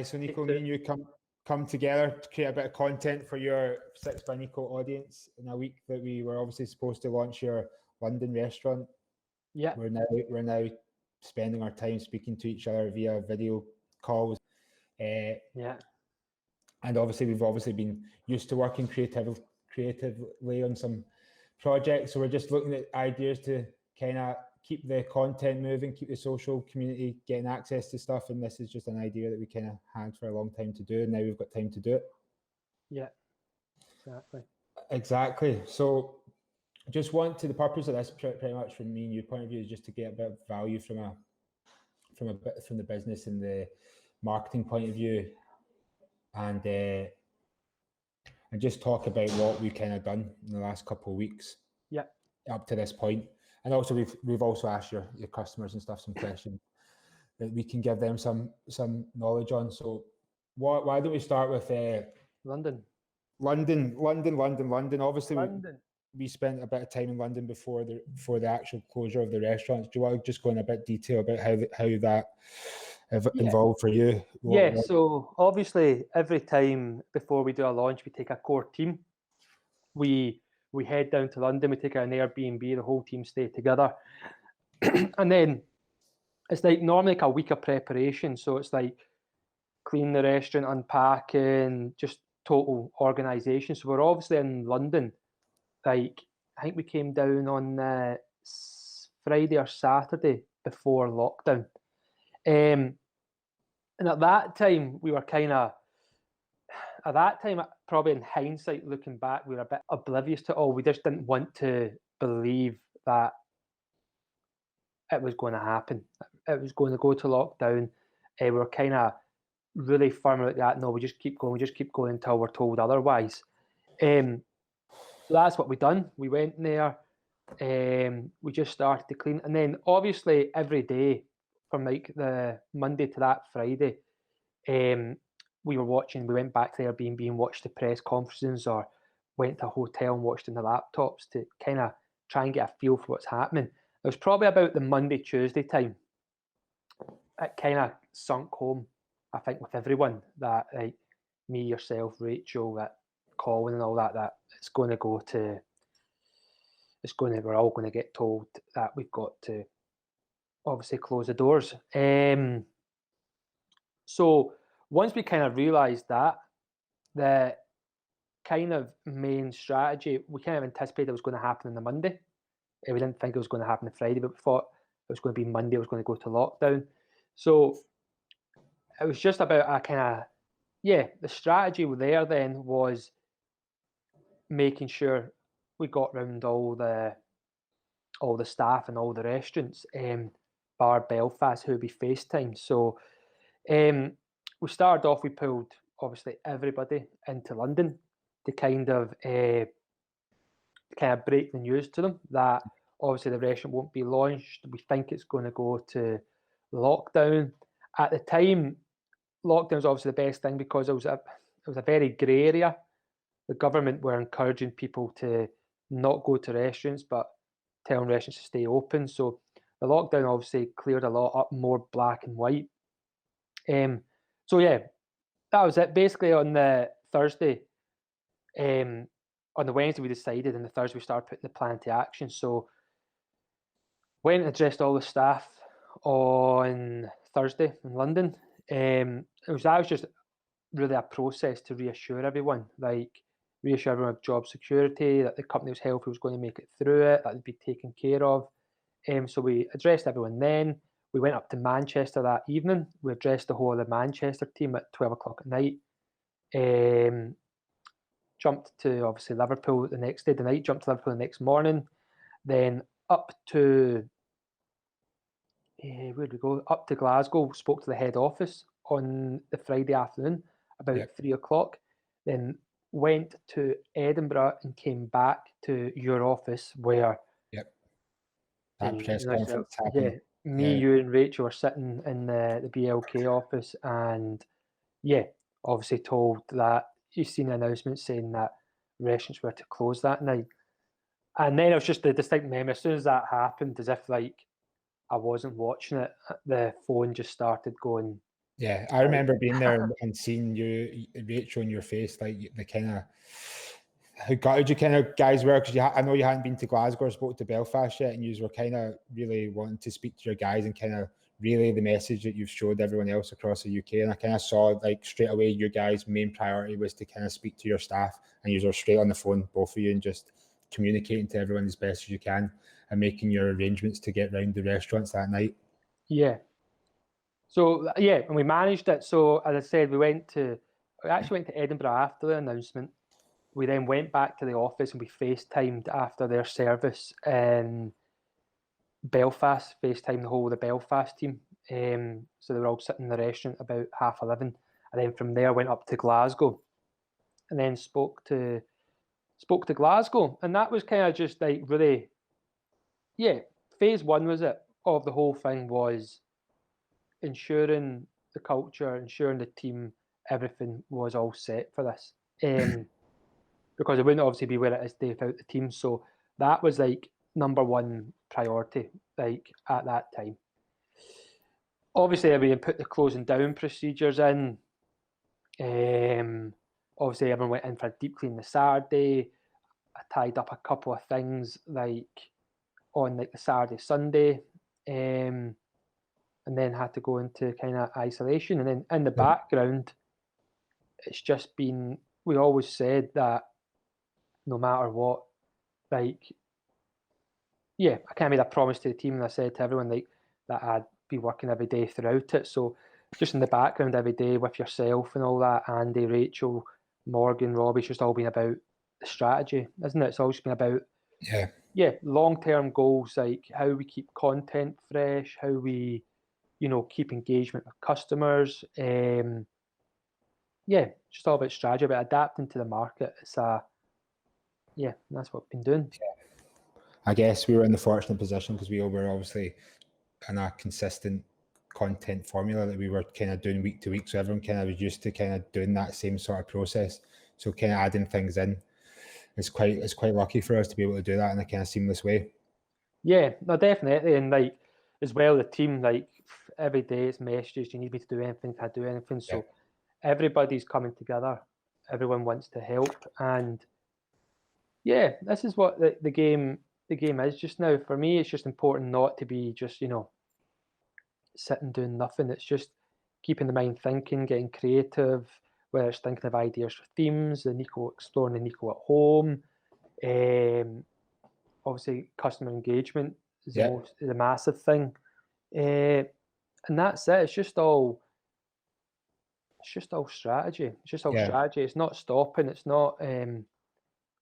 So Nico, me and you come together to create a bit of content for your 6 by Nico audience in a week that we were obviously supposed to launch your London restaurant. Yeah. We're now spending our time speaking to each other via video calls. Yeah. And obviously we've been used to working creatively on some projects. So we're just looking at ideas to kind of keep the content moving, keep the social community getting access to stuff. And this is just an idea that we kind of had for a long time to do. And now we've got time to do it. Yeah, exactly. So just the purpose of this pretty much from me and your point of view is just to get a bit of value from the business and the marketing point of view. And just talk about what we've kind of done in the last couple of weeks. Yeah. Up to this point. And also we've also asked your customers and stuff some questions that we can give them some knowledge on. So why don't we start with London. Obviously London. We spent a bit of time in London before the actual closure of the restaurants. Do you want to just go in a bit detail about how that involved for you? So obviously every time before we do a launch, we take a core team. We head down to London, we take an Airbnb, the whole team stay together. And then it's like normally like a week of preparation. So it's like clean the restaurant, unpacking, just total organisation. So we're obviously in London. Like I think we came down on Friday or Saturday before lockdown. And at that time, we were probably in hindsight, looking back, we were a bit oblivious to it all. We just didn't want to believe that it was going to happen. It was going to go to lockdown. We were kind of really firm like that. No, we just keep going until we're told otherwise. So that's what we done. We went in there. We just started to clean. And then obviously every day from like the Monday to that Friday, we went back to Airbnb and watched the press conferences or went to a hotel and watched on the laptops to kind of try and get a feel for what's happening. It was probably about the Monday, Tuesday time. It kind of sunk home, I think, with everyone that like me, yourself, Rachel, that Colin and all that we're all going to get told that we've got to obviously close the doors. So once we kind of realised that, the kind of main strategy, we kind of anticipated it was going to happen on the Monday. We didn't think it was going to happen on Friday, but we thought it was going to be Monday, it was going to go to lockdown. So it was just about a kind of, the strategy there then was making sure we got round all the staff and all the restaurants, bar Belfast, who would be FaceTime. So we started off, we pulled obviously everybody into London to kind of break the news to them that obviously the restaurant won't be launched. We think it's going to go to lockdown. At the time, lockdown was obviously the best thing because it was a very grey area. The government were encouraging people to not go to restaurants, but telling restaurants to stay open. So the lockdown obviously cleared a lot up, more black and white. That was it. Basically on the Thursday, on the Wednesday we decided, and the Thursday we started putting the plan into action. So went and addressed all the staff on Thursday in London. That was just really a process to reassure everyone, of job security, that the company was healthy, was going to make it through it, that they'd be taken care of. So we addressed everyone then. We went up to Manchester that evening. We addressed the whole of the Manchester team at 12 o'clock at night. Jumped to obviously Liverpool the next day. Jumped to Liverpool the next morning. Then up to where'd we go? Up to Glasgow. Spoke to the head office on the Friday afternoon about 3 o'clock. Then went to Edinburgh and came back to your office where you and Rachel were sitting in the BLK office, and obviously told that you've seen an announcement saying that restaurants were to close that night. And then it was just a distinct memory. As soon as that happened, as if like I wasn't watching it, the phone just started going. Yeah, I remember being there and seeing you, Rachel, in your face, like the kind of how gutted you kind of guys were, because I know you hadn't been to Glasgow or spoke to Belfast yet, and you were kind of really wanting to speak to your guys and kind of relay the message that you've showed everyone else across the UK. And I kind of saw like straight away your guys' main priority was to kind of speak to your staff, and you were straight on the phone, both of you, and just communicating to everyone as best as you can and making your arrangements to get round the restaurants that night. Yeah. So yeah, and we managed it. So as I said, we actually went to Edinburgh after the announcement. We then went back to the office and we FaceTimed after their service in Belfast, FaceTimed the whole of the Belfast team. So they were all sitting in the restaurant about 11:30. And then from there went up to Glasgow and then spoke to Glasgow. And that was kind of just like really, yeah, phase one was it of the whole thing was ensuring the culture, ensuring the team, everything was all set for this. Because it wouldn't obviously be where it is today without the team. So that was like number one priority, like at that time. Obviously, we put the closing down procedures in. Obviously, everyone went in for a deep clean the Saturday. I tied up a couple of things like on like the Saturday, Sunday, and then had to go into kind of isolation. And then in the background, it's just been, we always said that no matter what, like, yeah, I kind of made a promise to the team and I said to everyone like that I'd be working every day throughout it. So just in the background every day with yourself and all that, Andy, Rachel, Morgan, Robbie, it's just all been about the strategy, isn't it? It's always been about long-term goals, like how we keep content fresh, how we, keep engagement with customers. Just all about strategy, about adapting to the market. It's that's what we've been doing. I guess we were in the fortunate position because we were obviously in a consistent content formula that we were kind of doing week to week. So everyone kind of was used to kind of doing that same sort of process. So kind of adding things in, it's quite lucky for us to be able to do that in a kind of seamless way. Yeah, no, definitely. And like as well, the team, like every day it's messages, you need me to do anything, can I do anything? So everybody's coming together. Everyone wants to help. And yeah, this is what the game is just now. For me, it's just important not to be just, sitting doing nothing. It's just keeping the mind thinking, getting creative, whether it's thinking of ideas for themes, exploring the Nico at home. Obviously, customer engagement is the massive thing. And that's it. It's just all strategy. It's just all strategy. It's not stopping. It's not the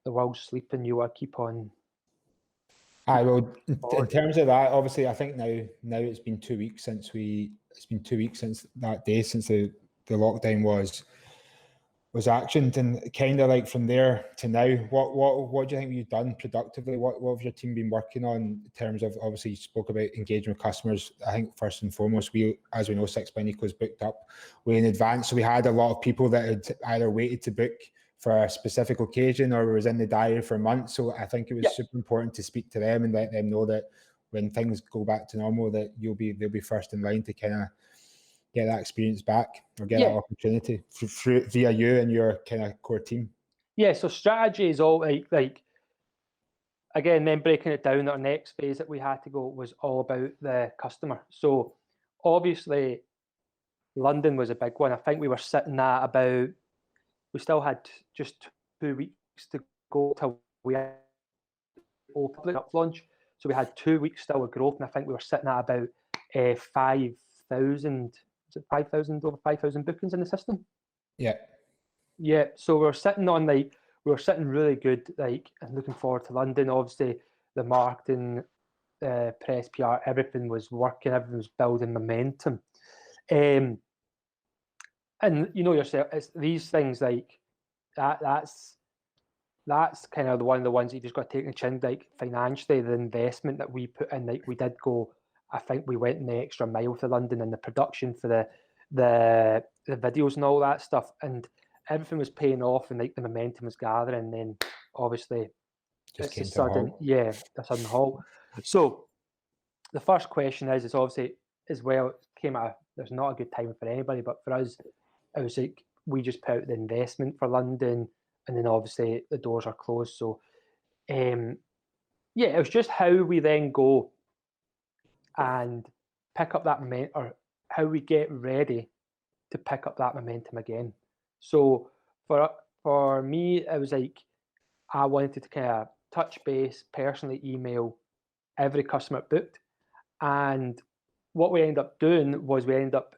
world's sleeping. You want to keep on. In terms of that, obviously, I think now it's been 2 weeks since that day, since the lockdown was actioned, and kind of like from there to now, what do you think you've done productively? What have your team been working on in terms of, obviously you spoke about engaging with customers. I think first and foremost, as we know, 6 by Nico was booked up way in advance, so we had a lot of people that had either waited to book for a specific occasion or was in the diary for months. So I think it was super important to speak to them and let them know that when things go back to normal, that they'll be first in line to kind of get that experience back or get that opportunity via you and your kind of core team. Yeah, so strategy is all like again, then breaking it down, our next phase that we had to go was all about the customer. So obviously London was a big one. I think we were sitting at about, we still had just 2 weeks to go till we had open up launch. So we had 2 weeks still of growth, and I think we were sitting at about 5,000. Is it 5,000, over 5,000 bookings in the system? Yeah. So we were sitting really good, like, and looking forward to London. Obviously, the marketing, press, PR, everything was working. Everything was building momentum. And you know yourself, it's these things like that. That's kind of one of the ones that you just got to take in the chin. Like financially, the investment that we put in, like we did go. I think we went in the extra mile for London and the production for the videos and all that stuff, and everything was paying off, and like the momentum was gathering. And then obviously Just it's a came to a sudden, halt. a sudden halt. So the first question is obviously as well, it came at there's not a good time for anybody, but for us, it was like we just put out the investment for London, and then obviously the doors are closed. So it was just how we then go and pick up that momentum, or how we get ready to pick up that momentum again. So for me, it was like I wanted to kind of touch base, personally email every customer booked, and what we ended up doing was we ended up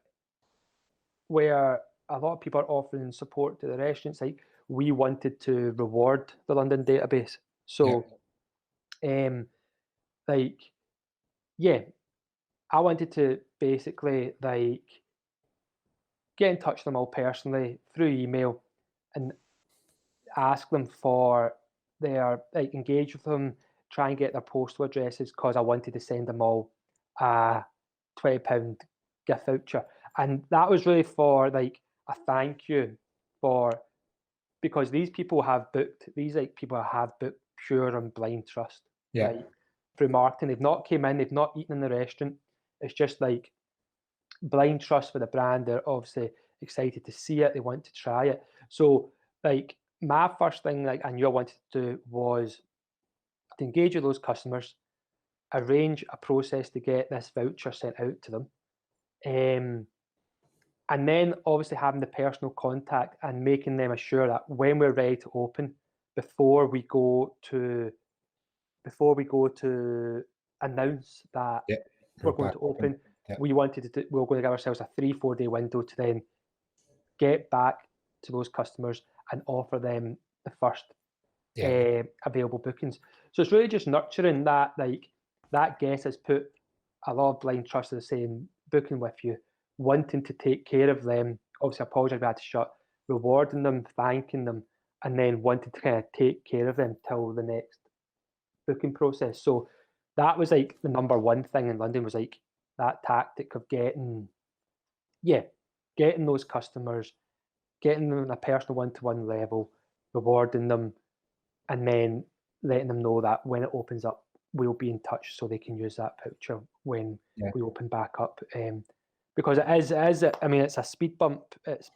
where a lot of people are offering support to the restaurants. Like we wanted to reward the London database, so like yeah, I wanted to basically like get in touch with them all personally through email and ask them for their like engage with them, try and get their postal addresses because I wanted to send them all a £20 gift voucher. And that was really for like a thank you for because these people have booked these like people have booked pure and blind trust. Yeah. Right. Through marketing. They've not came in, they've not eaten in the restaurant. It's just like blind trust for the brand. They're obviously excited to see it. They want to try it. So, like, my first thing, like, I knew I wanted to do was to engage with those customers, arrange a process to get this voucher sent out to them, and then obviously having the personal contact and making them assure that when we're ready to open, before we go to announce that Yeah. we're going to open. Yeah. We were going to give ourselves a 3-4 day window to then get back to those customers and offer them the first available bookings. So it's really just nurturing that, like that guest has put a lot of blind trust in the same booking with you, wanting to take care of them. Obviously, apologize we had to shut, rewarding them, thanking them, and then wanting to kind of take care of them till the next booking process. So that was like the number one thing in London was like that tactic of getting those customers, getting them on a personal one-to-one level, rewarding them, and then letting them know that when it opens up, we'll be in touch so they can use that voucher when we open back up. Because it is, I mean, it's a speed bump.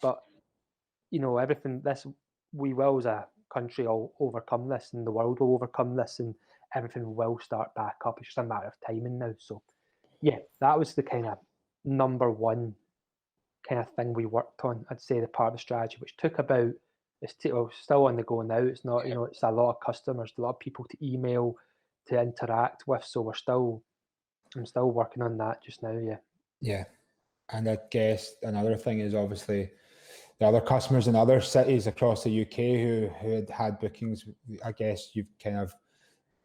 But everything. We will as a country all overcome this, and the world will overcome this, and everything will start back up. It's just a matter of timing now. So, that was the kind of number one kind of thing we worked on. I'd say the part of the strategy, which took about, still on the go now. It's not, it's a lot of customers, a lot of people to email, to interact with. So I'm still working on that just now. Yeah. Yeah. And I guess another thing is obviously the other customers in other cities across the UK who had bookings. I guess you've kind of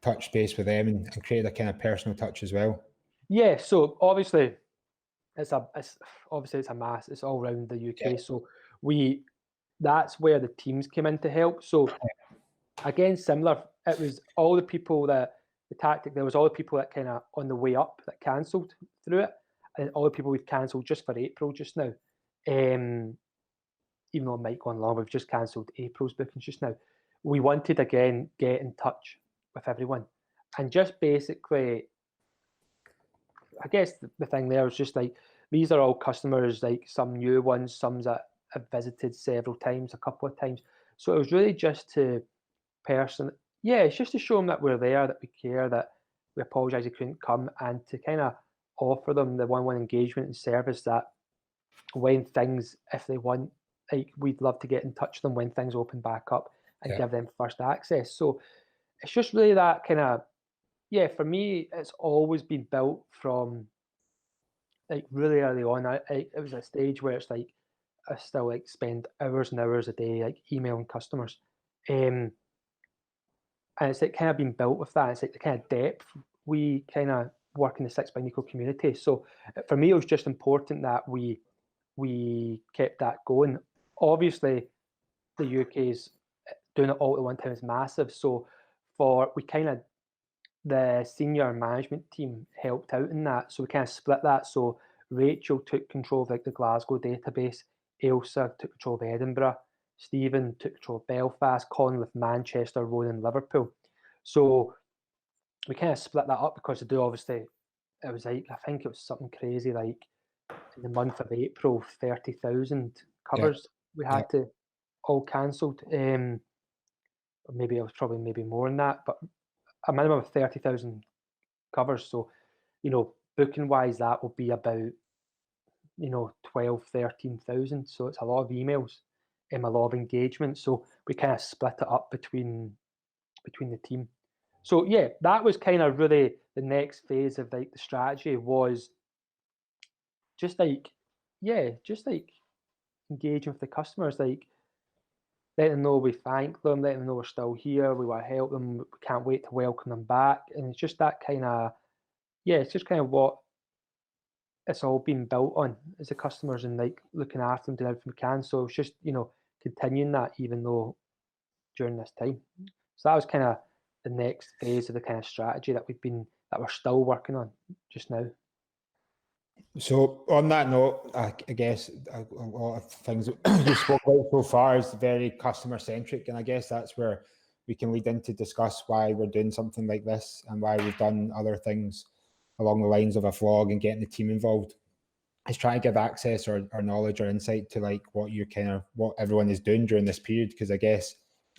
touched base with them and created a kind of personal touch as well. Yeah. So obviously it's a mass. It's all around the UK. Yeah. So that's where the teams came in to help. So again, similar. It was all the people that the tactic. There was all the people that kind of on the way up that cancelled through it, and all the people we've cancelled just for April just now. Even though it might go on long, we've just cancelled April's bookings just now. We wanted again get in touch with everyone, and just basically, I guess the thing there is just like these are all customers, like some new ones, some that have visited several times, a couple of times. So it was really just to it's just to show them that we're there, that we care, that we apologise they couldn't come, and to kind of offer them the one-on-one engagement and service that when things, if they want, like we'd love to get in touch with them when things open back up and give them first access. So it's just really that kind of, for me, it's always been built from like really early on. It was a stage where it's like I still like spend hours and hours a day like emailing customers. And it's like kind of been built with that. It's like the kind of depth we kind of work in the 6 by Nico community. So for me, it was just important that we kept that going. Obviously, the UK's doing it all at one time is massive. So the senior management team helped out in that. So we kind of split that. So Rachel took control of like the Glasgow database, Ailsa took control of Edinburgh, Stephen took control of Belfast, Colin with Manchester, Rowan and Liverpool. So we kind of split that up because to do obviously it was like I think it was something crazy like in the month of April 30,000 Yeah. covers we had to all cancelled. Or maybe it was probably maybe more than that, but a minimum of 30,000 covers. So, booking wise, that will be about 12, 13,000. So it's a lot of emails and a lot of engagement. So we kind of split it up between the team. So yeah, that was kind of really the next phase of like the strategy was just like engaging with the customers, like letting them know we thank them, letting them know we're still here, we want to help them, we can't wait to welcome them back. And it's just that kind of it's just kind of what it's all been built on as the customers and like looking after them, doing everything we can. So it's just, continuing that even though during this time. So that was kind of the next phase of the kind of strategy that we're still working on just now. So on that note, I guess a lot of things that you spoke about so far is very customer centric, and I guess that's where we can lead in to discuss why we're doing something like this and why we've done other things along the lines of a vlog and getting the team involved. Is trying to give access or knowledge or insight to like what everyone is doing during this period, because I guess,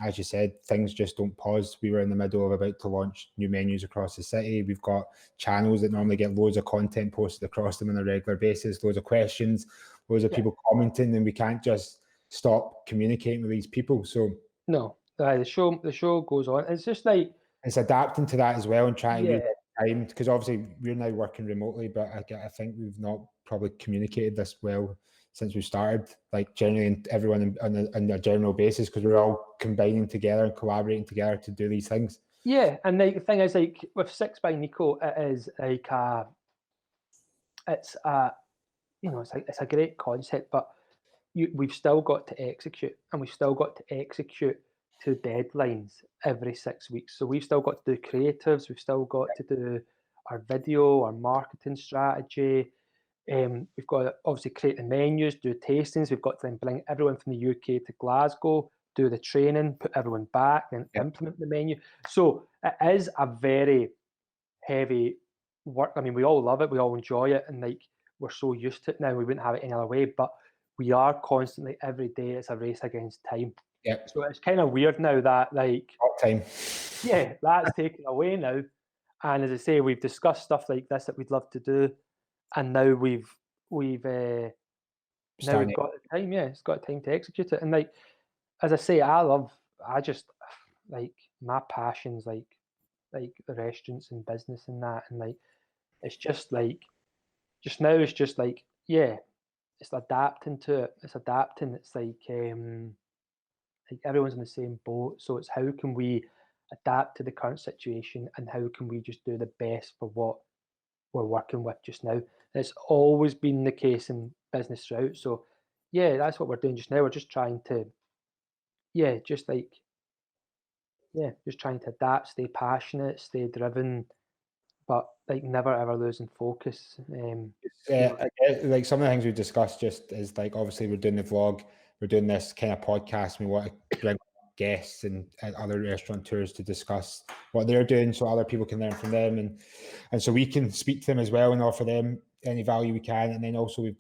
as you said, things just don't pause. We were in the middle of about to launch new menus across the city. We've got channels that normally get loads of content posted across them on a regular basis, loads of questions, loads of people commenting, and we can't just stop communicating with these people. So no, the show goes on. It's just like it's adapting to that as well and trying to use time, because obviously we're now working remotely, but I think we've not probably communicated this well since we started, like generally everyone on a general basis, because we're all combining together and collaborating together to do these things. Yeah, and like the thing is, like with 6 by Nico, it is like it's a great concept, but we've still got to execute, and we've still got to execute to deadlines every 6 weeks. So we've still got to do creatives, we've still got to do our video, our marketing strategy. We've got to obviously create the menus, do tastings. We've got to then bring everyone from the UK to Glasgow, do the training, put everyone back, and implement the menu. So it is a very heavy work. I mean, we all love it, we all enjoy it, and like we're so used to it now, we wouldn't have it any other way. But we are constantly, every day, it's a race against time. Yep. So it's kind of weird now that like time. Yeah, that's taken away now. And as I say, we've discussed stuff like this that we'd love to do, and now we've got the time. Yeah, it's got time to execute it. And like as I say, I just like my passions like the restaurants and business and that, and like it's just like just now it's just like it's adapting to it. It's adapting. It's like everyone's in the same boat. So it's how can we adapt to the current situation, and how can we just do the best for what we're working with just now. And it's always been the case in business throughout. So yeah, that's what we're doing just now. We're just trying to just trying to adapt, stay passionate, stay driven, but like never ever losing focus. I guess, like some of the things we discussed just is like obviously we're doing the vlog, we're doing this kind of podcast, and we want to bring guests and other restaurateurs to discuss what they're doing so other people can learn from them, and so we can speak to them as well and offer them any value we can. And then also we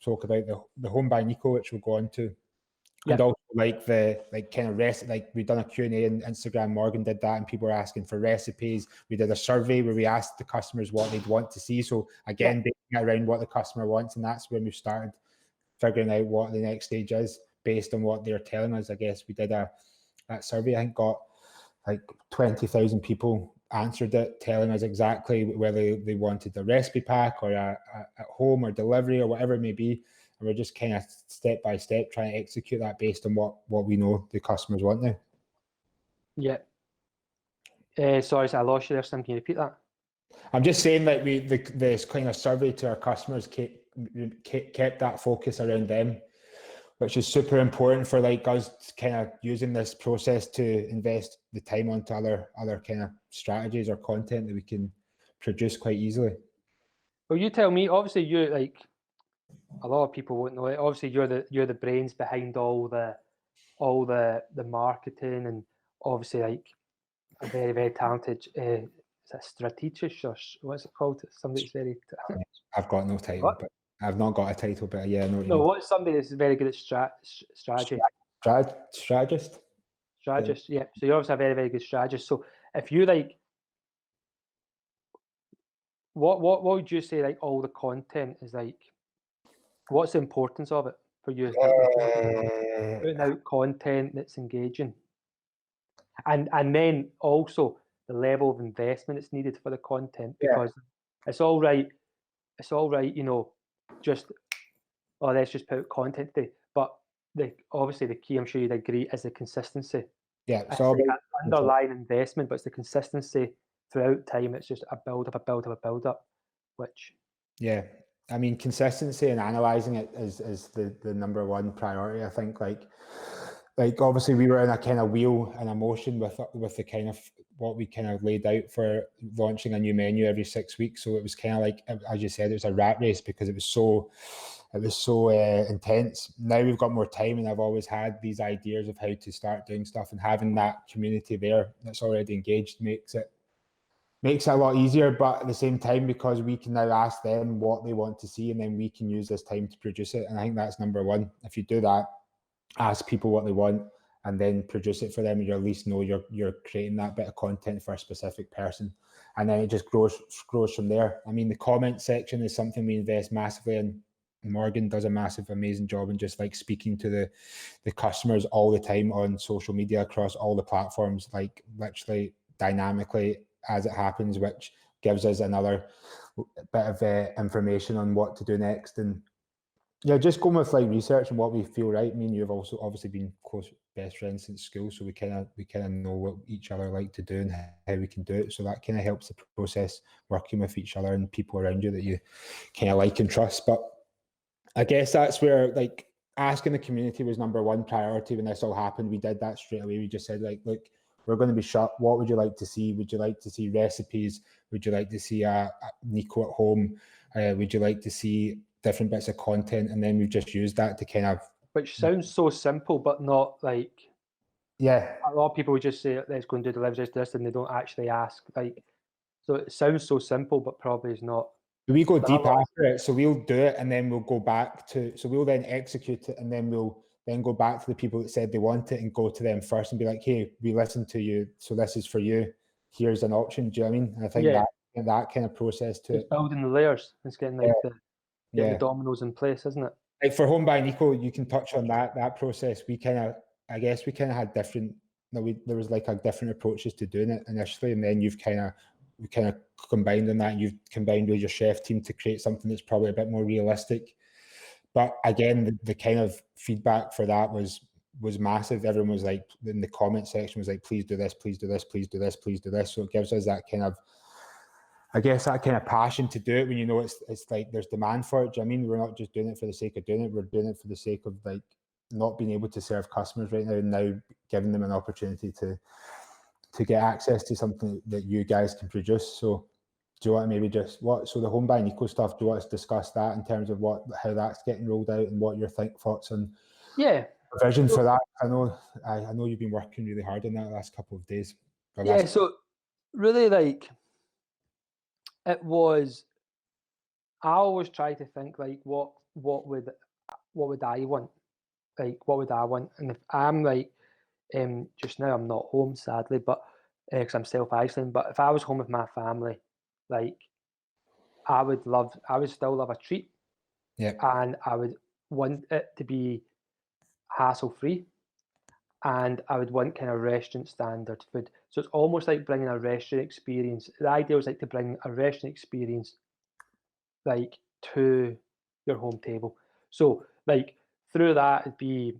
spoke about the home by Nico, which we'll go on to. And also like kind of we've done a Q&A on Instagram. Morgan did that, and people were asking for recipes. We did a survey where we asked the customers what they'd want to see. So again, basing around what the customer wants, and that's when we started figuring out what the next stage is based on what they're telling us. I guess we did that survey. I think got like 20,000 people answered it, telling us exactly whether they wanted a recipe pack or a at home or delivery or whatever it may be. And we're just kind of step by step trying to execute that based on what we know the customers want now. Yeah. Sorry, I lost you there, Sam. Can you repeat that? I'm just saying that this kind of survey to our customers kept that focus around them, which is super important for like us kind of using this process to invest the time onto other kind of strategies or content that we can produce quite easily. Well, you tell me. Obviously, you like a lot of people won't know it. Obviously, you're the brains behind all the marketing, and obviously like a very, very talented is a strategist, or what's it called? Somebody that's very I've got no title, what? but I've not got a title, but yeah, I know what you No, mean. what's somebody that's very good at strategy? Strategist? Strategist, yeah. So you're obviously a very, very good strategist. So if you like, what would you say, like, all the content is like? What's the importance of it for you? Like, putting out content that's engaging, and then also the level of investment that's needed for the content, because it's all right, you know, just, oh, let's just put out content today. But obviously the key, I'm sure you'd agree, is the consistency. Yeah, It's so like an underlying investment, but it's the consistency throughout time. It's just a build up, which, yeah, I mean, consistency and analyzing it is the number one priority. I think like obviously we were in a kind of wheel and a motion with the kind of what we kind of laid out for launching a new menu every 6 weeks. So it was kind of like, as you said, it was a rat race because it was so intense. Now we've got more time, and I've always had these ideas of how to start doing stuff, and having that community there that's already engaged makes it a lot easier. But at the same time, because we can now ask them what they want to see, and then we can use this time to produce it. And I think that's number one. If you do that, ask people what they want and then produce it for them, you at least know you're creating that bit of content for a specific person, and then it just grows from there. I mean, the comment section is something we invest massively in. Morgan does a massive, amazing job in just like speaking to the customers all the time on social media across all the platforms, like literally dynamically as it happens, which gives us another bit of information on what to do next. And yeah, just going with like research and what we feel right. I mean, you've also obviously been close best friends since school, so we kind of know what each other like to do and how we can do it. So that kind of helps the process, working with each other and people around you that you kind of like and trust. But I guess that's where like asking the community was number one priority when this all happened. We did that straight away. We just said like, look, we're going to be shut. What would you like to see? Would you like to see recipes? Would you like to see a Nico at home? Would you like to see different bits of content? And then we've just used that to kind of, which sounds so simple, but not like, yeah, a lot of people would just say, let's go and do the live this, and they don't actually ask. Like, so it sounds so simple, but probably is not. we go deep after it. So we'll do it, and then we'll go back to, so we'll then execute it, and then we'll then go back to the people that said they want it and go to them first and be like, hey, we listened to you, so this is for you. Here's an option. Do you know what I mean? And I think that kind of process to it's building the layers. It's getting like the dominoes in place, isn't it? Like for Home by Nico, you can touch on that process. We kind of had different. There was like a different approaches to doing it initially, and then we kind of combined on that. You've combined with your chef team to create something that's probably a bit more realistic. But again, the kind of feedback for that was massive. Everyone was like, in the comment section was like, please do this, please do this, please do this, please do this. So it gives us that kind of, I guess, that kind of passion to do it when you know it's like there's demand for it. Do you know what I mean? We're not just doing it for the sake of doing it. We're doing it for the sake of like not being able to serve customers right now, and now giving them an opportunity to get access to something that you guys can produce. So do you want to maybe so the Home by Nico stuff, do you want us to discuss that in terms of how that's getting rolled out and what your thoughts on vision for that? I know you've been working really hard on that the last couple of days. So really, like, it was, I always try to think like, what would I want? Like, what would I want? And if I'm like, just now I'm not home, sadly, but because I'm self-isolating, but if I was home with my family, like, I would still love a treat. Yeah. And I would want it to be hassle-free, and I would want kind of restaurant standard food. So it's almost like bringing a restaurant experience. The idea was like to bring a restaurant experience like to your home table. So like through that it'd be,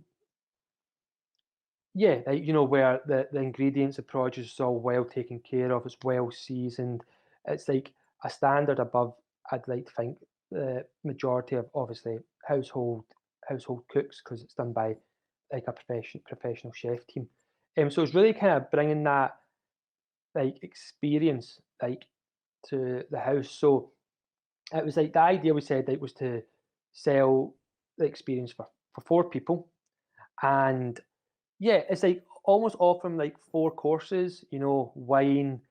like, you know, where the ingredients, the produce is all well taken care of, it's well seasoned. It's like a standard above, I'd like to think, the majority of obviously household cooks, because it's done by like a professional chef team. So it's really kind of bringing that like experience like to the house. So it was like the idea we said like was to sell the experience for 4 people, and it's like almost offering like 4 courses, you know, wine,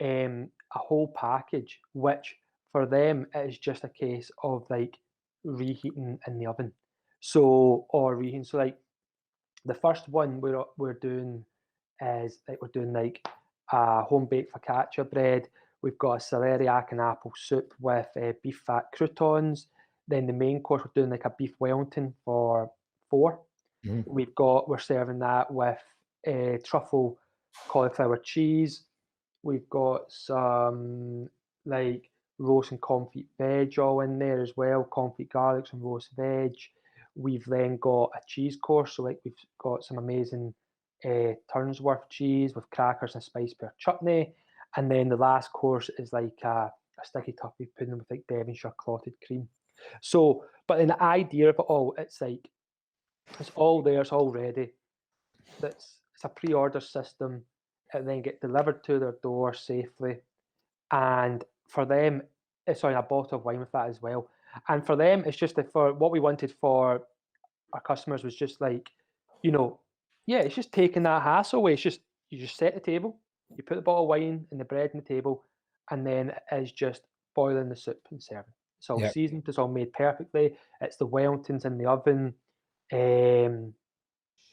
a whole package, which for them it is just a case of like reheating in the oven. So or reheating. So like the first one we're doing is like we're doing like a home baked focaccia bread. We've got a celeriac and apple soup with beef fat croutons. Then the main course we're doing like a beef Wellington for 4. We're serving that with truffle cauliflower cheese. We've got some like roast and confit veg all in there as well, confit garlic, some roast veg. We've then got a cheese course, so like we've got some amazing Turnsworth cheese with crackers and spice pear chutney. And then the last course is like a sticky toffee pudding with like Devonshire clotted cream. So, but in the idea of it all, it's like it's all there, it's all ready. It's a pre-order system, and then get delivered to their door safely. And for them, sorry, a bottle of wine with that as well. And for them, it's just that for what we wanted for our customers was just like, you know, yeah, it's just taking that hassle away. It's just you just set the table, you put the bottle of wine and the bread on the table, and then it is just boiling the soup and serving. It's all seasoned, it's all made perfectly. It's the Wellingtons in the oven.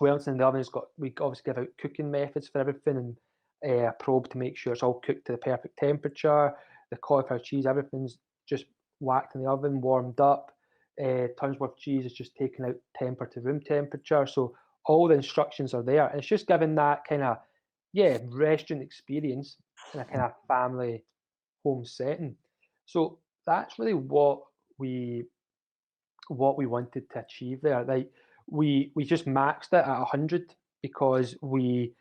Wellington in the oven has got, we obviously give out cooking methods for everything and a probe to make sure it's all cooked to the perfect temperature. The cauliflower cheese, everything's just whacked in the oven, warmed up. Tunsworth cheese is just taken out temper to room temperature. So all the instructions are there. And it's just giving that kind of, restaurant experience in a kind of family home setting. So that's really what we wanted to achieve there. Like we just maxed it at 100 because we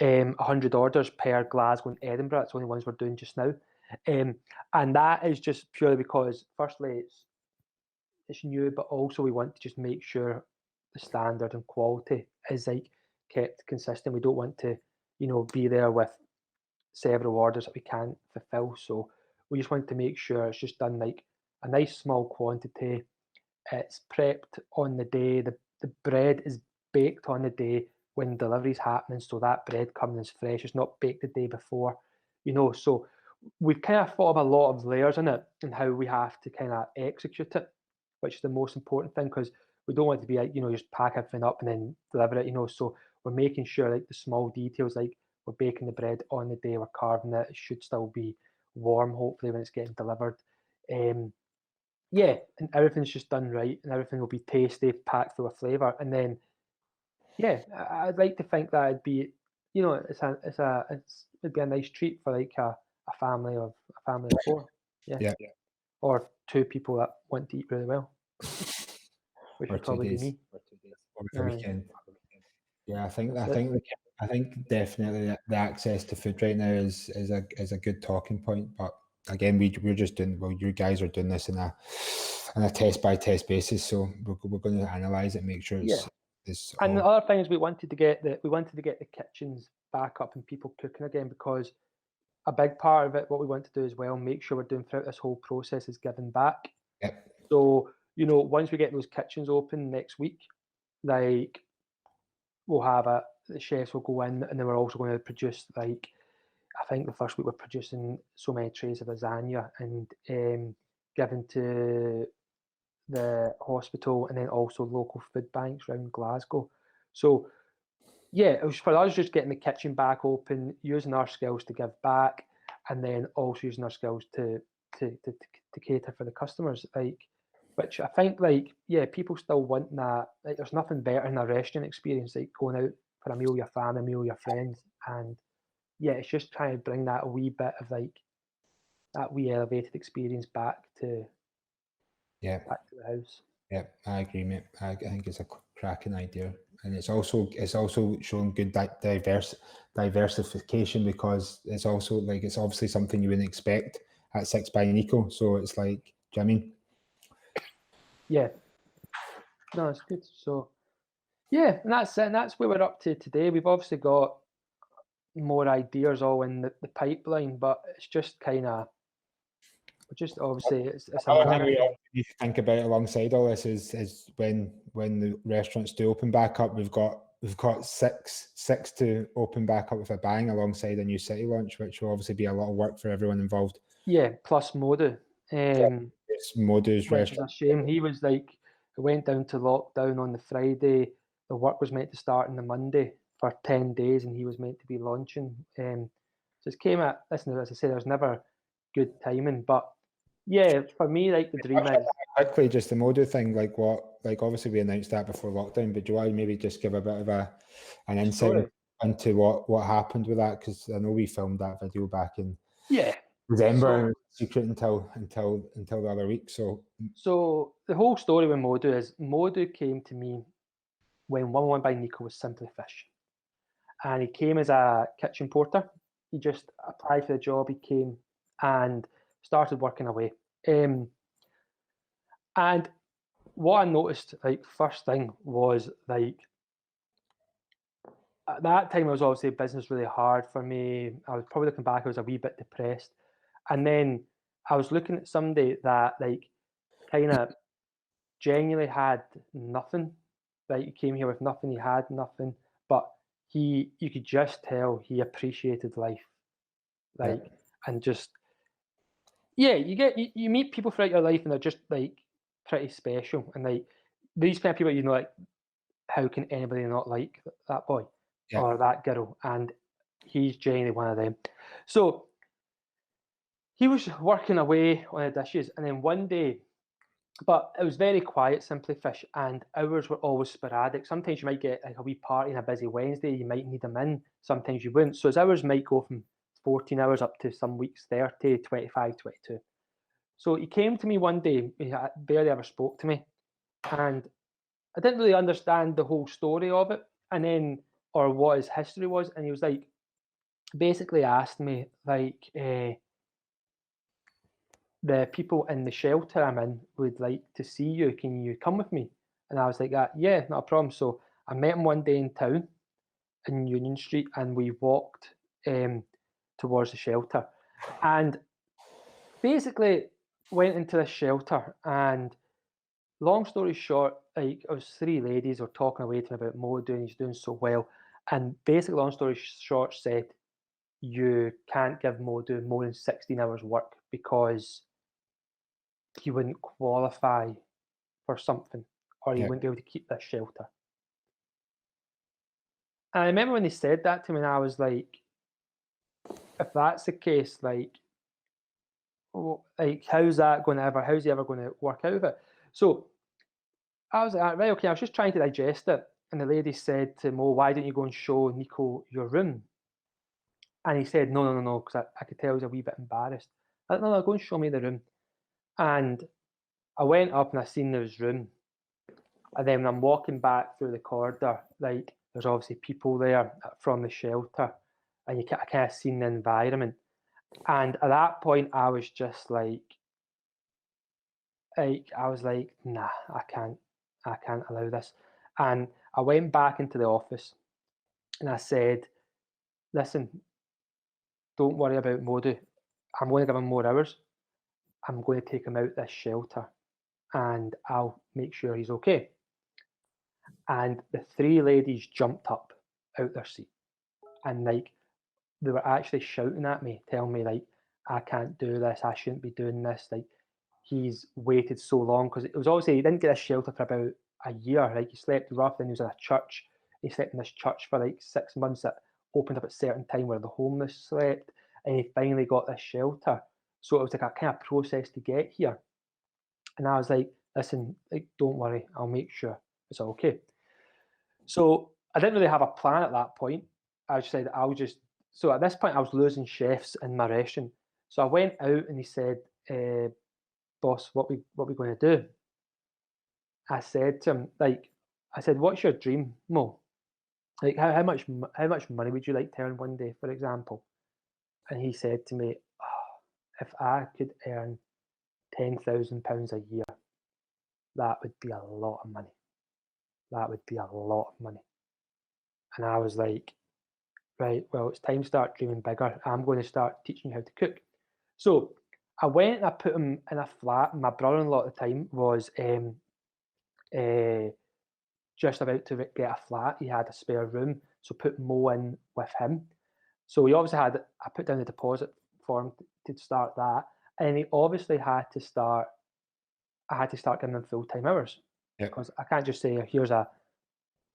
100 orders per Glasgow and Edinburgh. That's the only ones we're doing just now, and that is just purely because firstly it's new, but also we want to just make sure the standard and quality is like kept consistent. We don't want to, be there with several orders that we can't fulfill. So we just want to make sure it's just done like a nice small quantity. It's prepped on the day. The bread is baked on the day when delivery's happening, so that bread comes as fresh. It's not baked the day before, So we've kind of thought of a lot of layers in it and how we have to kind of execute it, which is the most important thing because we don't want to be like, just pack everything up and then deliver it, So we're making sure like the small details, like we're baking the bread on the day, we're carving it. It should still be warm, hopefully, when it's getting delivered. And everything's just done right, and everything will be tasty, packed full of flavour. And then, I'd like to think that it'd be, it'd be a nice treat for like a family of 4, or 2 people that want to eat really well, which would probably be me. Over the weekend. Yeah, I think definitely the access to food right now is a good talking point, but. Again, we're just doing, well, you guys are doing this on a test by test basis, so we're going to analyze it, make sure it's and the other thing is we wanted to get the kitchens back up and people cooking again, because a big part of it, what we want to do as well, make sure we're doing throughout this whole process is giving back. So once we get those kitchens open next week, like we'll have the chefs will go in, and then we're also going to produce like, I think the first week we're producing so many trays of lasagna and given to the hospital and then also local food banks around Glasgow. So it was for us just getting the kitchen back open, using our skills to give back, and then also using our skills to cater for the customers. Like, which I think people still want that. Like, there's nothing better in a restaurant experience like going out for a meal with your family, a meal with your friends, and it's just trying to bring that a wee bit of like that wee elevated experience back to the house. Yeah, I agree, mate. I think it's a cracking idea, and it's also showing good diversification, because it's also like it's obviously something you wouldn't expect at 6 by Nico. So it's like, do you know what I mean? Yeah. No, it's good. So and that's it. And that's where we're up to today. We've obviously got more ideas all in the pipeline, but it's just kind of obviously it's another thing we need to think about alongside all this is when the restaurants do open back up, we've got we've got six to open back up with a bang alongside a new city launch, which will obviously be a lot of work for everyone involved. Yeah, plus Modu. It's Modu's Which is restaurant. a shame. He was like, it went down to lockdown on the Friday. The work was meant to start on the Monday for 10 days, and he was meant to be launching. So it came at, listen, as I said, there's never good timing. But yeah, for me, like the dream is. Quickly, just the Modu thing, like obviously we announced that before lockdown, but do you want to maybe just give a bit of an insight into what happened with that? Because I know we filmed that video back in December, secret until the other week. So the whole story with Modu is Modu came to me when 111 by Nico was simply fish. And he came as a kitchen porter. He just applied for the job. He came and started working away. And what I noticed, like, first thing was, like, at that time, I was obviously business really hard for me. I was probably looking back, I was a wee bit depressed. And then I was looking at somebody that, like, kind of genuinely had nothing. Like, he came here with nothing, he had nothing, but you could just tell he appreciated life. Like, and just, you meet people throughout your life and they're just, like, pretty special. And, like, these kind of people, you know, like, how can anybody not like that boy or that girl? And he's genuinely one of them. So he was working away on the dishes, and then one day, but it was very quiet, Simply Fish, and hours were always sporadic. Sometimes you might get like a wee party on a busy Wednesday, you might need them in, sometimes you wouldn't. So his hours might go from 14 hours up to some weeks 30, 25, 22. So he came to me one day, he barely ever spoke to me, and I didn't really understand the whole story of it, and then, or what his history was, and he was like, basically asked me, like, the people in the shelter I'm in would like to see you. Can you come with me? And I was like, yeah, not a problem. So I met him one day in town in Union Street, and we walked towards the shelter. And basically went into this shelter, and long story short, like, it was three ladies were talking away to him about Mo he's doing so well. And basically, long story short, said, you can't give Mo more than 16 hours work because he wouldn't qualify for something, or he wouldn't be able to keep this shelter. And I remember when they said that to me, and I was like, if that's the case, like, how's he ever going to work out of it? So I was like, right, okay, I was just trying to digest it. And the lady said to Mo, why don't you go and show Nico your room? And he said, no, because I could tell he was a wee bit embarrassed. I said, no, go and show me the room. And I went up and I seen his room. And then when I'm walking back through the corridor, like, there's obviously people there from the shelter, and I kind of seen the environment. And at that point, I was just like, I was like, nah, I can't allow this. And I went back into the office and I said, listen, don't worry about Modu. I'm going to give him more hours. I'm going to take him out this shelter and I'll make sure he's okay. And the three ladies jumped up out their seat, and, like, they were actually shouting at me, telling me, like, I can't do this, I shouldn't be doing this, like, he's waited so long, because it was obviously, he didn't get a shelter for about a year, like, he slept rough, then he was in a church, he slept in this church for like 6 months that opened up at a certain time where the homeless slept, and he finally got this shelter. So it was like a kind of process to get here. And I was like, listen, like, don't worry, I'll make sure it's all okay. So I didn't really have a plan at that point. I just said, so at this point I was losing chefs in my restaurant. So I went out and he said, boss, what we going to do? I said to him, like, what's your dream, Mo? Like, how much money would you like to earn one day, for example? And he said to me, oh, if I could earn £10,000 a year, that would be a lot of money. That would be a lot of money. And I was like, right, well, it's time to start dreaming bigger. I'm going to start teaching you how to cook. So I went and I put him in a flat. My brother-in-law at the time was just about to get a flat. He had a spare room, so put Mo in with him. So he obviously had, I put down the deposit for him to start that, and he obviously had to start. I had to start giving him full-time hours because I can't just say here's a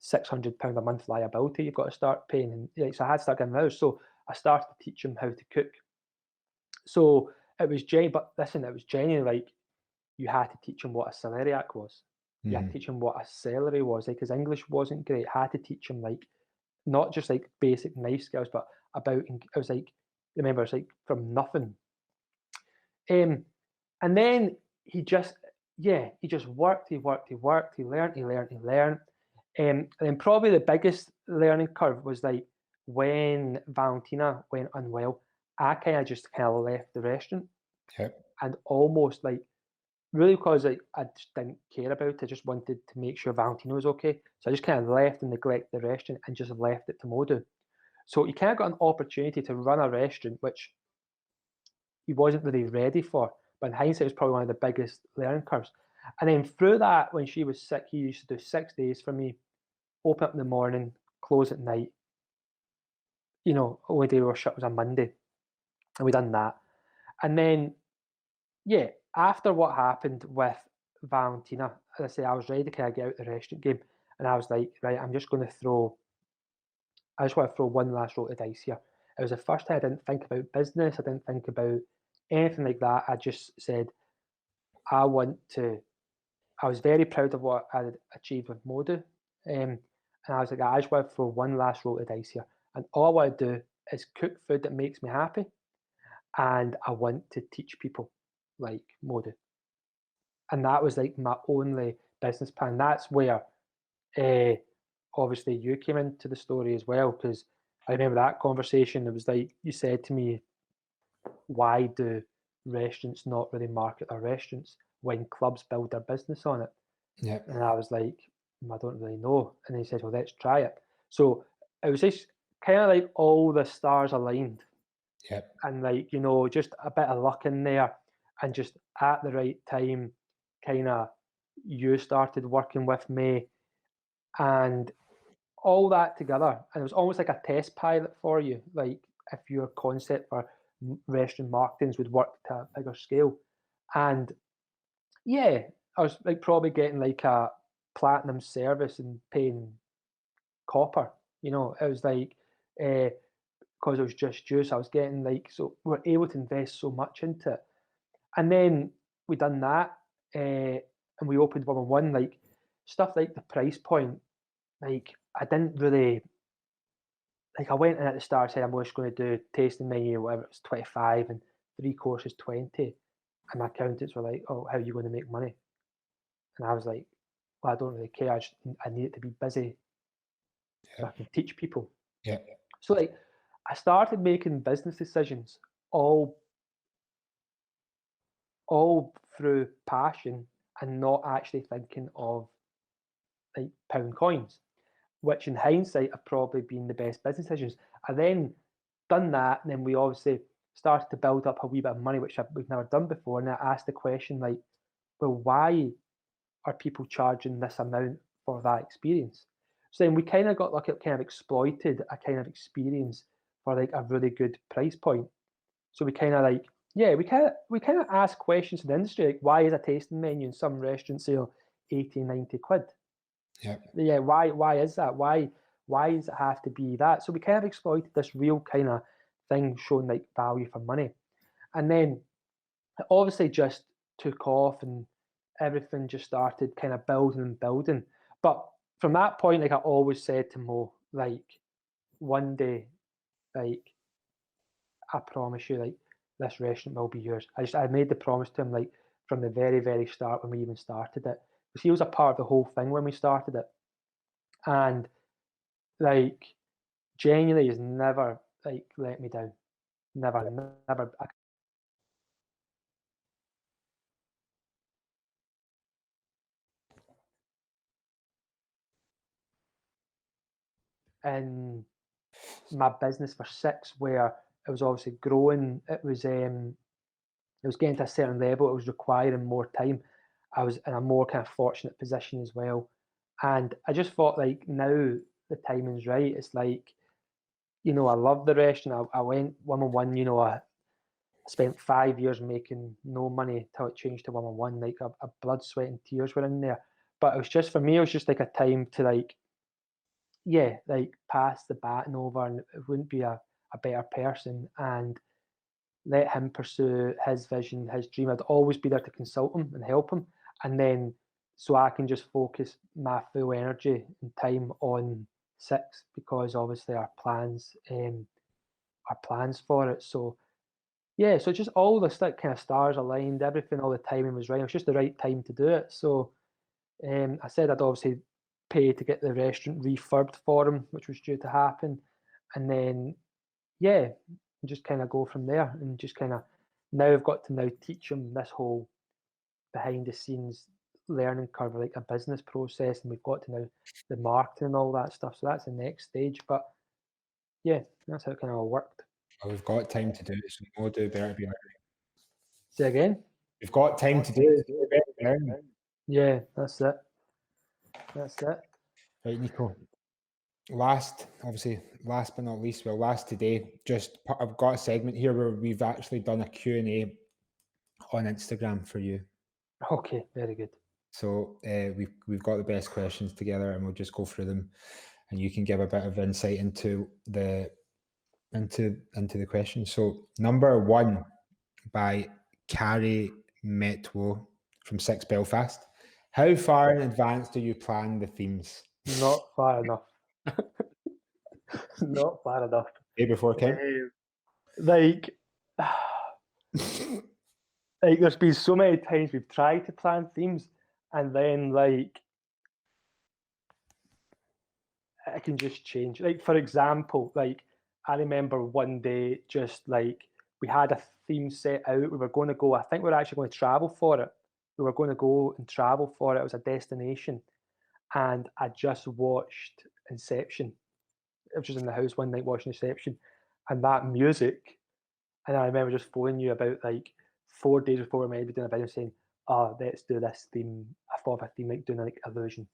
£600 a month liability you've got to start paying. And so I had to start giving him hours. So I started to teach him how to cook. So it was but listen, it was genuinely like you had to teach him what a celeriac was. You had to teach him what a celery was, like his English wasn't great. I had to teach him like not just like basic knife skills, but about it was like remember it's like from nothing. And then he just worked, he learned. And then probably the biggest learning curve was like when Valentina went unwell, I kind of just kind of left the restaurant and almost like really because I just didn't care about it. I just wanted to make sure Valentina was okay. So I just kind of left and neglected the restaurant and just left it to Modu. So he kind of got an opportunity to run a restaurant, which he wasn't really ready for. But in hindsight, it was probably one of the biggest learning curves. And then through that, when she was sick, he used to do 6 days for me, open up in the morning, close at night. You know, only day we were shut was a Monday. And we done that. And then, yeah, after what happened with Valentina, as I say, I was ready to kind of get out the restaurant game. And I was like, right, I just want to throw one last roll of dice here. It was the first time I didn't think about business. I didn't think about anything like that. I just said, I was very proud of what I had achieved with Modu. And I was like, I just want to throw one last roll of dice here. And all I want to do is cook food that makes me happy. And I want to teach people like Modu. And that was like my only business plan. That's where obviously you came into the story as well, because I remember that conversation. It was like you said to me, why do restaurants not really market their restaurants when clubs build their business on it? Yeah. And I was like, I don't really know. And he said, well, let's try it. So it was just kind of like all the stars aligned. Yeah. And like, you know, just a bit of luck in there and just at the right time, kind of you started working with me and all that together. And it was almost like a test pilot for you. Like if your concept for restaurant marketings would work to a bigger scale. And yeah, I was like probably getting like a platinum service and paying copper. You know, it was like because it was just juice. I was getting like so we were able to invest so much into it, and then we done that, and we opened 111. Like stuff like the price point. Like I didn't really like. I went in at the start said I'm just going to do tasting menu, whatever it was 25 and 3 courses 20, and my accountants were like, "Oh, how are you going to make money?" And I was like, well, I don't really care. I need it to be busy so I can teach people. Yeah. So like I started making business decisions all through passion and not actually thinking of like pound coins, which in hindsight have probably been the best business decisions. I then done that, and then we obviously started to build up a wee bit of money, which we've never done before. And I asked the question like, well, why are people charging this amount for that experience? So then we kind of got like kind of exploited a kind of experience for like a really good price point. So we kind of like, yeah, we kind of ask questions to the industry like, why is a tasting menu in some restaurants sale 80, 90 quid? Yeah. Yeah, why is that? Why does it have to be that? So we kind of exploited this real kind of thing showing like value for money. And then it obviously just took off and everything just started kind of building and building. But from that point, like I always said to Mo, like one day, like I promise you, like this restaurant will be yours. I made the promise to him like from the very, very start when we even started it. Because he was a part of the whole thing when we started it. And like genuinely has never like let me down. Never. In my business for 6 where it was obviously growing. It was getting to a certain level. It was requiring more time. I was in a more kind of fortunate position as well. And I just thought, like, now the timing's right. It's like, you know, I love the restaurant. I went 1-on-1, you know, I spent 5 years making no money till it changed to 1-on-1. Like, a blood, sweat, and tears were in there. But it was just, for me, it was just like a time to, like, yeah, like, pass the baton over, and it wouldn't be a better person, and let him pursue his vision, his dream. I'd always be there to consult him and help him, and then so I can just focus my full energy and time on six, because obviously our plans for it. So yeah, so just all the like kind of stars aligned, everything, all the timing was right. It was just the right time to do it. So I said I'd obviously pay to get the restaurant refurbed for him, which was due to happen, and then yeah, just kind of go from there, and just kind of now I've got to now teach him this whole behind the scenes learning curve, like a business process, and we've got to now the marketing and all that stuff. So that's the next stage. But yeah, that's how it kind of all worked. Well, we've got time to do it, so we'll do better be learning. Say again. We've got time to do it, so we better be learning. Yeah, that's it. That's it. Right, Nico. Last but not least, well, last today, I've got a segment here where we've actually done a Q&A on Instagram for you. Okay, very good. So we've got the best questions together, and we'll just go through them, and you can give a bit of insight into the questions. So number one, by Carrie Metwo from 6 Belfast. How far in advance do you plan the themes? Not far enough. Not far enough. Day before camp? Like, like, there's been so many times we've tried to plan themes, and then like it can just change. Like, for example, like I remember one day, just like we had a theme set out. We were going to go. I think we were actually going to travel for it. We were going to go and travel for it. It was a destination, and I just watched Inception. I was just in the house one night watching Inception, and that music. And I remember just phoning you about like 4 days before we might be doing a video, saying, "Oh, let's do this theme." I thought of a theme like doing like illusion.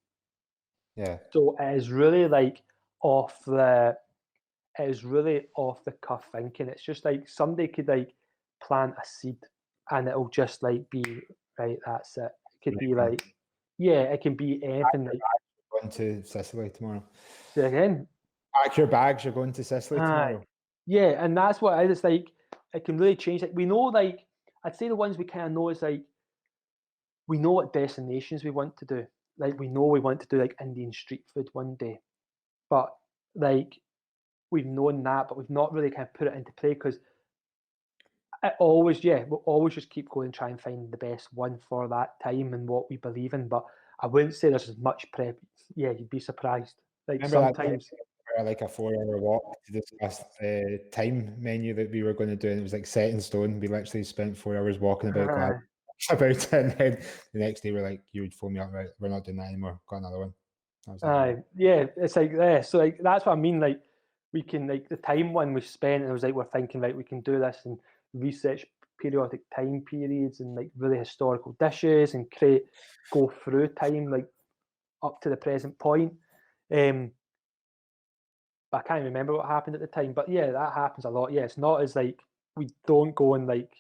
Yeah. So it is really like off the it is really off the cuff thinking. It's just like somebody could like plant a seed, and it'll just like be right. That's it. It could be like, yeah, it can be anything. Like, Going to Sicily tomorrow. say again. Pack your bags. You're going to Sicily tomorrow. Yeah, and that's what it is. It's like it can really change. Like, we know, like I'd say the ones we kind of know is like we know what destinations we want to do. Like, we know we want to do like Indian street food one day, but like we've known that, but we've not really kind of put it into play, because it always, yeah, we'll always just keep going and try and find the best one for that time and what we believe in. But I wouldn't say there's as much prep. Yeah, you'd be surprised. Like, Remember sometimes, that like a 4-hour walk to discuss the time menu that we were going to do, and it was like set in stone. We literally spent 4 hours walking about Glasgow about it, and then the next day we're like, you would phone me up, right? We're not doing that anymore. Got another one. I was like, yeah, it's like, yeah, so like that's what I mean. Like, we can, like, the time one we spent, and it was like we're thinking, right, we can do this and research periodic time periods and like really historical dishes and go through time like up to the present point. But I can't remember what happened at the time. But yeah, that happens a lot. Yeah, it's not as like we don't go and like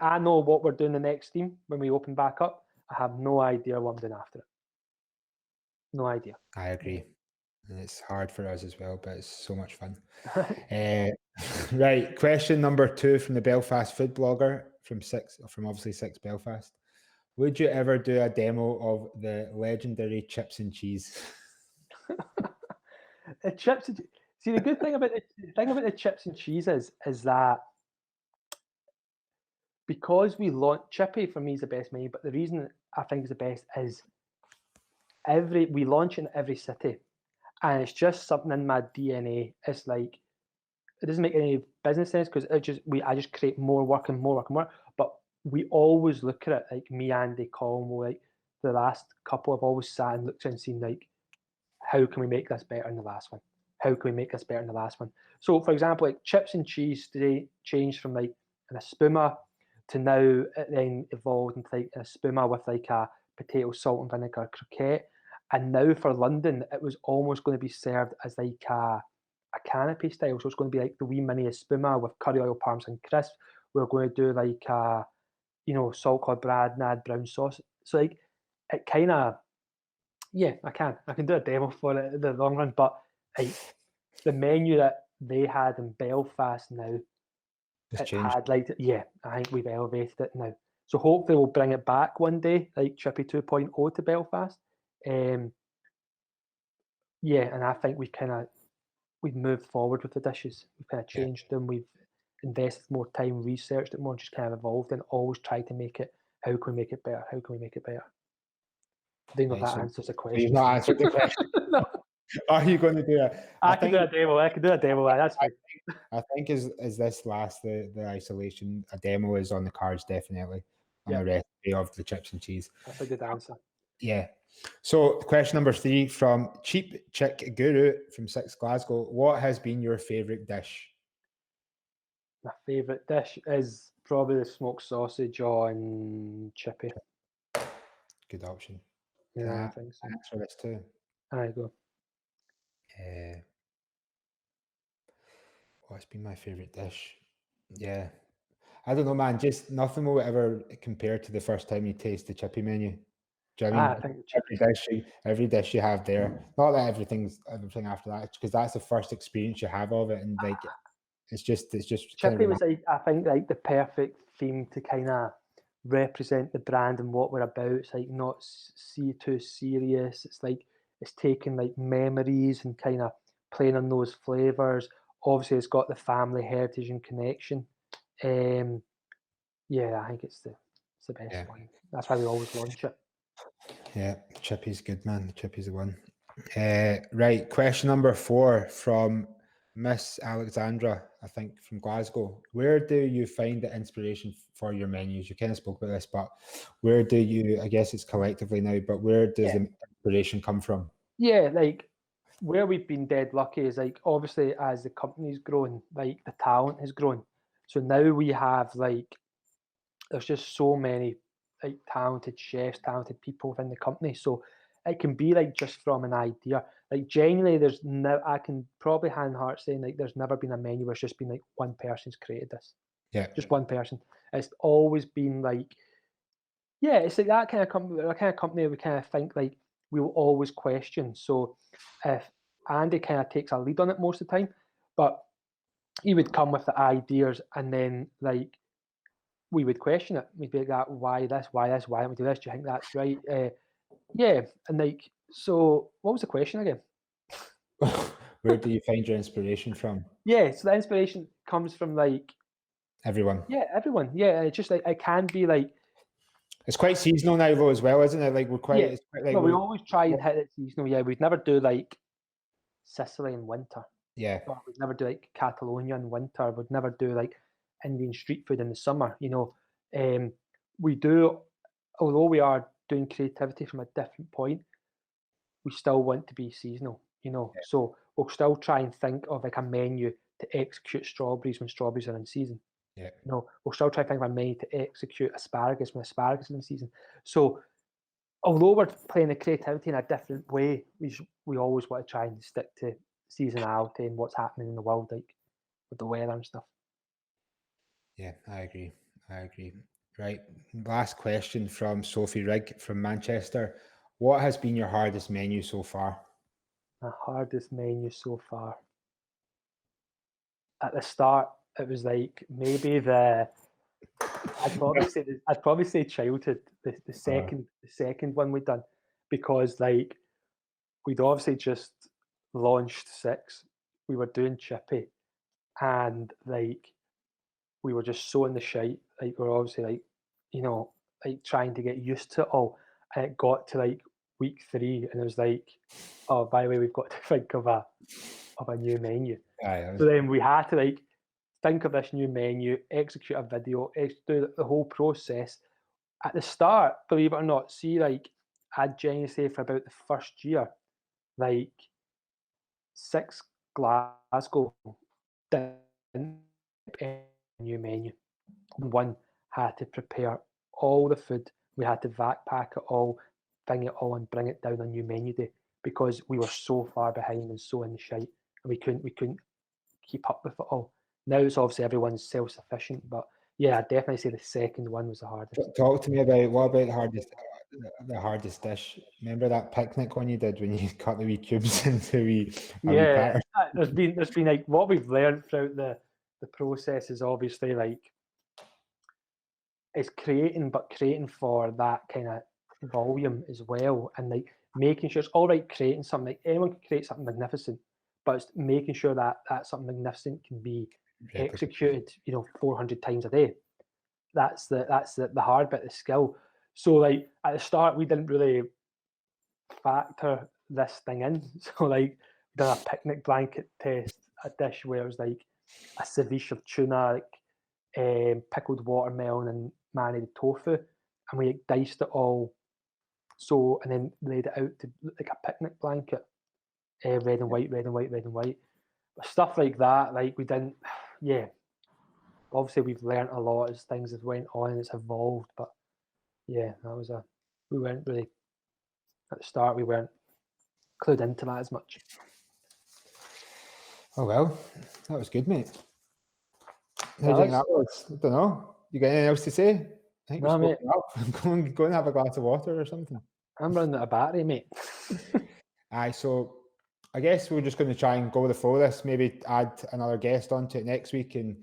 I know what we're doing the next theme when we open back up. I have no idea what I'm doing after it. No idea. I agree. And it's hard for us as well, but it's so much fun. Right. Question number 2 from the Belfast food blogger from obviously 6 Belfast. Would you ever do a demo of the legendary chips and cheese? The chips. See, the good thing about the chips and cheese is that because we launch Chippy, for me, is the best menu. But the reason I think is the best is we launch in every city, and it's just something in my DNA. It's like, it doesn't make any business sense, because I just create more work and more work and more. But we always look at it, like me, Andy, Colin, like the last couple have always sat and looked and seen like, how can we make this better than the last one? How can we make this better than the last one? So, for example, like chips and cheese today changed from like an espuma to now it then evolved into like a espuma with like a potato, salt and vinegar croquette. And now for London, it was almost going to be served as like a canopy style. So it's going to be like the wee mini espuma with curry oil parmesan crisp. We're going to do like a, salt cod bradnad brown sauce. So like it kind of, yeah, I can do a demo for it in the long run. But like the menu that they had in Belfast now, It's it changed. had like, yeah, I think we've elevated it now. So hopefully we'll bring it back one day, like Chippy 2.0 to Belfast. Yeah, and I think we've moved forward with the dishes. We've kind of Yeah, changed them. We've invested more time, researched it more, just kind of evolved and always tried to make it. How can we make it better? How can we make it better? I don't know if right. that So answers the you've question. not answered the question. No, Are you going to do it? I can do a demo. I can do a demo. That's fine. I think as this last the isolation, a demo is on the cards definitely on Yeah, a recipe of the chips and cheese. that's a good answer. Yeah. So question number 3 from Cheap Chick Guru from 6 Glasgow. What has been your favourite dish? My favourite dish is probably the smoked sausage on chippy. Good option. Yeah, I think so. Answer this too. There you go. What's been my favourite dish? Yeah. I don't know, man. Just nothing will ever compare to the first time you taste the chippy menu. Do you know what I I mean? think the Every dish you have there. Not that everything after that, because that's the first experience you have of it, and like it's just kind chippy of was like, I think, like the perfect theme to kind of represent the brand and what we're about. It's like not too serious. It's like it's taking like memories and kind of playing on those flavors. Obviously, it's got the family heritage and connection. Yeah, I think it's the best yeah, one. That's why we always launch it. yeah. Chippy's good, man. Chippy's the one. Right. Question number 4 from Miss Alexandra, I think from Glasgow. Where do you find the inspiration for your menus? You kind of spoke about this, but where do you? I guess it's collectively now, but where does Yeah. the inspiration come from? Yeah, like where we've been dead lucky is like obviously as the company's grown, like the talent has grown. So now we have like there's just so many like talented chefs, talented people within the company. So it can be like just from an idea. Like genuinely, there's no. I can probably hand heart saying like there's never been a menu where it's just been like one person's created this. Yeah, Just one person. It's always been like, yeah, it's like that kind of company. The kind of company we kind of think like we will always question. So if Andy kind of takes a lead on it most of the time, but he would come with the ideas and then like we would question it. We'd be like, why this, why this, why don't we do this? Do you think that's right? Yeah, and like, so what was the question again? where do you find your inspiration from? Yeah, so the inspiration comes from like, Everyone. yeah, everyone. Yeah, it's just like it can be like, It's quite seasonal now, though, as well, isn't it? Like we're quite. yeah. It's quite like Well, we always try and hit it seasonal. Yeah, we'd never do like Sicily in winter. yeah, Or we'd never do like Catalonia in winter. We'd never do like Indian street food in the summer. We do, although we are doing creativity from a different point, we still want to be seasonal. So we'll still try and think of like a menu to execute strawberries when strawberries are in season. yeah. We'll still try to think of a menu to execute asparagus when asparagus is in season. So although we're playing the creativity in a different way, we always want to try and stick to seasonality and what's happening in the world, like with the weather and stuff. Yeah, I agree. Right. Last question from Sophie Rigg from Manchester. What has been your hardest menu so far? The hardest menu so far. At the start, it was like maybe I'd probably say childhood, the second one we'd done, because like we'd obviously just launched 6. We were doing chippy, and like we were just so in the shite. Like we are obviously like, like trying to get used to it all. And it got to like week 3, and it was like, oh, by the way, we've got to think of a new menu. So then we had to like think of this new menu, execute a video, do the whole process. At the start, believe it or not, see, like I'd genuinely say for about the first year, like 6 Glasgow didn't a new menu. One had to prepare all the food. We had to vac pack it all, bing it all and bring it down on new menu day, because we were so far behind and so in the shite, and we couldn't keep up with it all. Now it's obviously everyone's self-sufficient, but yeah, I'd definitely say the second one was the hardest. Talk to me about what about the hardest dish. Remember that picnic one you did when you cut the wee cubes into a wee pattern? There's been like, what we've learned throughout the process is obviously like, it's creating for that kind of volume as well, and like making sure it's all right creating something. Like, anyone can create something magnificent, but it's making sure that something magnificent can be executed, 400 times a day. That's the hard bit, the skill. So like at the start, we didn't really factor this thing in. So like, we done a picnic blanket test, a dish where it was like a ceviche of tuna, like pickled watermelon and marinated tofu, and we diced it all. So, and then laid it out to look like a picnic blanket, red and white, red and white, red and white. But stuff like that, like we didn't, yeah. Obviously, we've learnt a lot as things have went on and it's evolved. But yeah, we weren't really, at the start, we weren't clued into that as much. Oh well, that was good, mate. How do you think that was? I don't know. You got anything else to say? I think No, mate. Go and have a glass of water or something. I'm running out of battery, mate. Aye, so I guess we're just going to try and go with the flow of this. Maybe add another guest onto it next week, and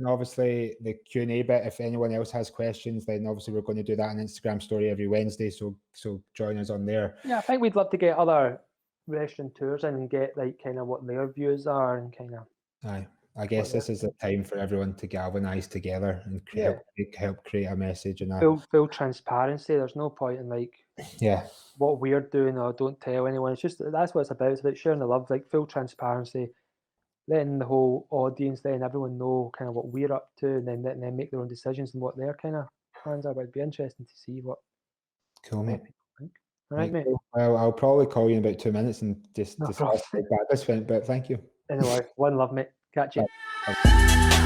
obviously the Q&A bit. If anyone else has questions, then obviously we're going to do that on Instagram story every Wednesday. So join us on there. Yeah, I think we'd love to get other restaurant tours in and get like kind of what their views are and kind of. Aye, I guess this is the time for everyone to galvanise together and help create a message and full transparency. There's no point in like what we're doing or don't tell anyone. It's just, that's what it's about. It's about sharing the love, like full transparency, letting the whole audience, letting everyone know kind of what we're up to, and then letting them make their own decisions and what their kind of plans are. But it'd be interesting to see what. Cool, mate. All right, mate. Well, I'll probably call you in about 2 minutes and just discuss how bad this went, but thank you. Anyway, one love, mate. Catch you. Bye.